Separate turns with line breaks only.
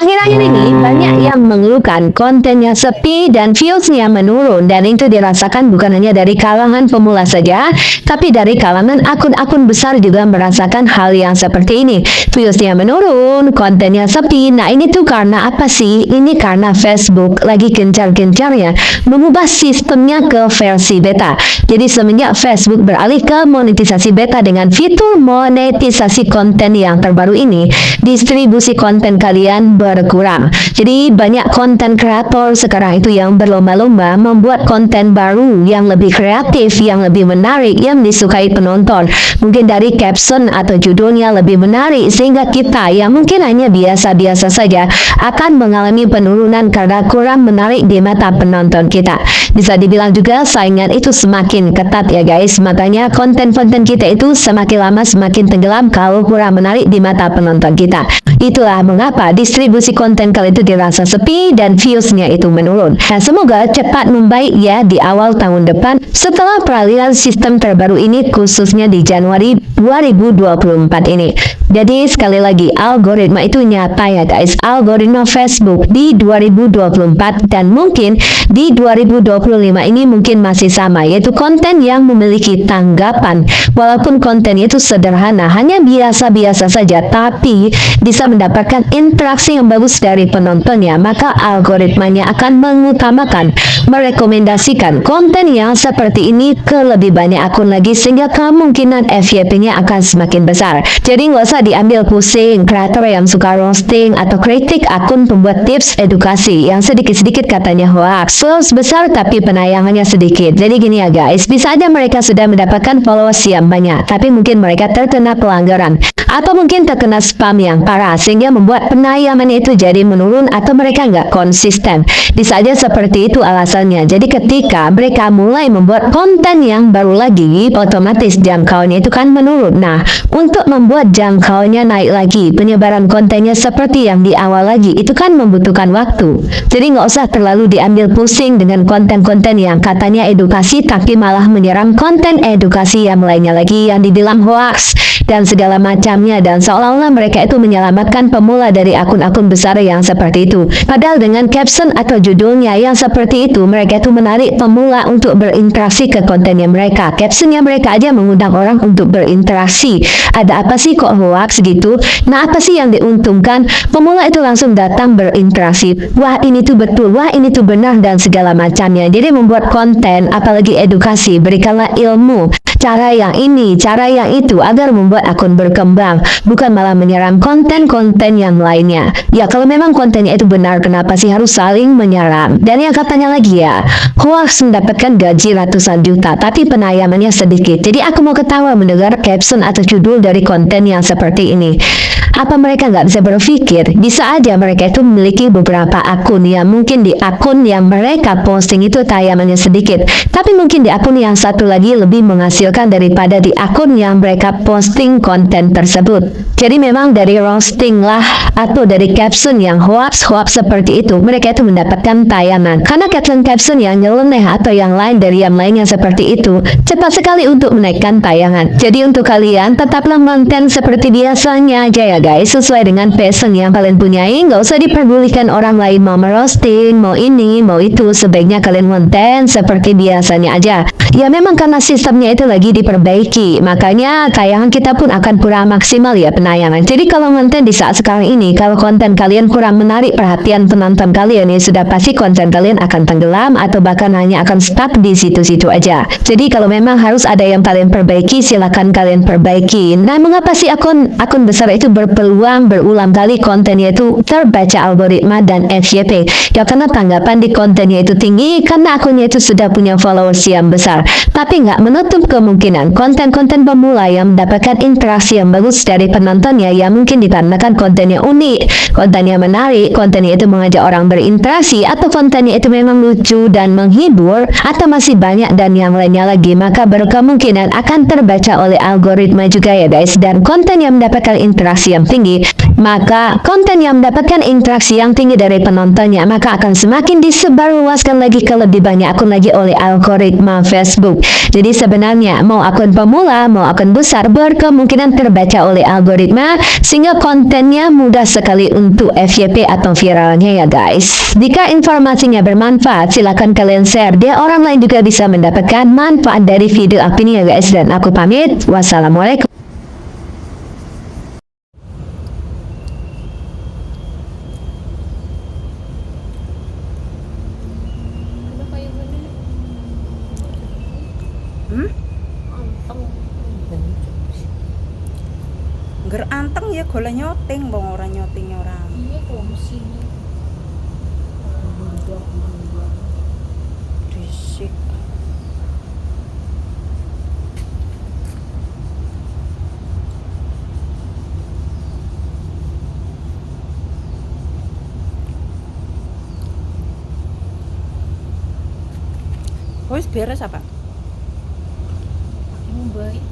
Akhir-akhir ini banyak yang mengeluhkan kontennya sepi dan viewsnya menurun, dan itu dirasakan bukan hanya dari kalangan pemula saja, tapi dari kalangan akun-akun besar juga merasakan hal yang seperti ini. Viewsnya menurun, kontennya sepi. Nah, ini tuh karena apa sih? Ini karena Facebook lagi gencar-gencarnya mengubah sistemnya ke versi beta. Jadi semenjak Facebook beralih ke monetisasi beta dengan fitur monetisasi konten yang terbaru ini, distribusi konten kalian berkurang. Jadi banyak konten kreator sekarang itu yang berlomba-lomba membuat konten baru yang lebih kreatif, yang lebih menarik, yang disukai penonton. Mungkin dari caption atau judulnya lebih menarik sehingga kita yang mungkin hanya biasa-biasa saja akan mengalami penurunan karena kurang menarik di mata penonton kita. Bisa dibilang juga saingan itu semakin ketat ya guys. Makanya konten-konten kita itu semakin lama semakin tenggelam kalau kurang menarik di mata penonton kita. Itulah mengapa distribusi konten kali itu dirasa sepi dan viewsnya itu menurun. Nah, semoga cepat membaik ya di awal tahun depan setelah peralihan sistem terbaru ini, khususnya di Januari 2024 ini. Jadi sekali lagi, algoritma itu nyata ya guys. Algoritma Facebook di 2024 dan mungkin di 2025 ini mungkin masih sama, yaitu konten yang memiliki tanggapan. Walaupun kontennya itu sederhana, hanya biasa-biasa saja, tapi bisa mendapatkan interaksi yang bagus dari penontonnya, maka algoritmanya akan mengutamakan, merekomendasikan konten yang seperti ini ke lebih banyak akun lagi, sehingga kemungkinan FYP-nya akan semakin besar. Jadi nggak usah diambil pusing kreator yang suka roasting atau kritik akun pembuat tips edukasi yang sedikit-sedikit katanya hoax, views besar tapi penayangannya sedikit. Jadi gini ya guys, bisa aja mereka sudah mendapatkan followers yang banyak, tapi mungkin mereka terkena pelanggaran atau mungkin terkena spam yang parah sehingga membuat penayangannya itu jadi menurun atau mereka nggak konsisten. Bisa aja seperti itu alasannya. Jadi ketika mereka mulai membuat konten yang baru lagi, otomatis jangkauannya itu kan menurun. Nah, untuk membuat jangkauannya naik lagi, penyebaran kontennya seperti yang di awal lagi, itu kan membutuhkan waktu. Jadi nggak usah terlalu diambil pusing dengan konten-konten yang katanya edukasi tapi malah menyerang konten edukasi yang lainnya lagi yang dibilang hoax dan segala macamnya, dan seolah-olah mereka itu menyelamatkan pemula dari akun-akun besar yang seperti itu. Padahal dengan caption atau judulnya yang seperti itu, mereka itu menarik pemula untuk berinteraksi ke kontennya mereka. Captionnya mereka aja mengundang orang untuk berinteraksi. Ada apa sih kok hoax gitu? Nah, apa sih yang diuntungkan? Pemula itu langsung datang berinteraksi. Wah, ini tuh betul, wah ini tuh benar, dan segala macamnya. Jadi membuat konten, apalagi edukasi, berikanlah ilmu, cara yang ini, cara yang itu, agar membuat akun berkembang, bukan malah menyerang konten-konten yang lainnya. Ya, kalau memang kontennya itu benar, kenapa sih harus saling menyerang? Dan yang katanya lagi ya, hoax mendapatkan gaji ratusan juta, tapi penayangannya sedikit. Jadi aku mau ketawa mendengar caption atau judul dari konten yang seperti ini. Apa mereka nggak bisa berpikir? Bisa aja mereka itu memiliki beberapa akun yang mungkin di akun yang mereka posting itu tayangannya sedikit, tapi mungkin di akun yang satu lagi lebih menghasilkan daripada di akun yang mereka posting konten tersebut. Jadi memang dari roasting lah atau dari caption yang hoax-hoax seperti itu, mereka itu mendapatkan tayangan. Karena caption-caption yang nyeleneh atau yang lain dari yang lainnya seperti itu, cepat sekali untuk menaikkan tayangan. Jadi untuk kalian, tetaplah konten seperti biasanya aja ya guys, sesuai dengan passion yang kalian punyai. Nggak usah diperdulikan orang lain mau merosting, mau ini, mau itu. Sebaiknya kalian konten seperti biasanya aja. Ya memang karena sistemnya itu lagi diperbaiki, makanya tayangan kita pun akan kurang maksimal ya penayangan. Jadi kalau konten di saat sekarang ini, kalau konten kalian kurang menarik perhatian penonton kalian, ya sudah pasti konten kalian akan tenggelam atau bahkan hanya akan stuck di situ-situ aja. Jadi kalau memang harus ada yang kalian perbaiki, silakan kalian perbaiki. Nah, mengapa sih akun besar itu berpeluang berulang kali kontennya itu terbaca algoritma dan FYP? Ya karena tanggapan di kontennya itu tinggi, karena akunnya itu sudah punya followers yang besar. Tapi nggak menutup kemungkinan konten-konten pemula yang mendapatkan interaksi yang bagus dari penontonnya, yang mungkin dikarenakan kontennya unik, kontennya menarik, kontennya itu mengajak orang berinteraksi, atau kontennya itu memang lucu dan menghibur, atau masih banyak dan yang lainnya lagi, maka berkemungkinan akan terbaca oleh algoritma juga ya guys. Dan konten yang mendapatkan interaksi yang yang tinggi, maka konten yang mendapatkan interaksi yang tinggi dari penontonnya, maka akan semakin disebarluaskan lagi ke lebih banyak akun lagi oleh algoritma Facebook. Jadi sebenarnya mau akun pemula, mau akun besar, berkemungkinan terbaca oleh algoritma, sehingga kontennya mudah sekali untuk FYP atau viralnya ya guys. Jika informasinya bermanfaat, silakan kalian share, biar orang lain juga bisa mendapatkan manfaat dari video aku ini ya guys. Dan aku pamit, wassalamualaikum.
Ger anteng ya golek nyoting bang orang nyoting orang.
Iya kok mesinnya
Risik. Wis beres apa?
mau baik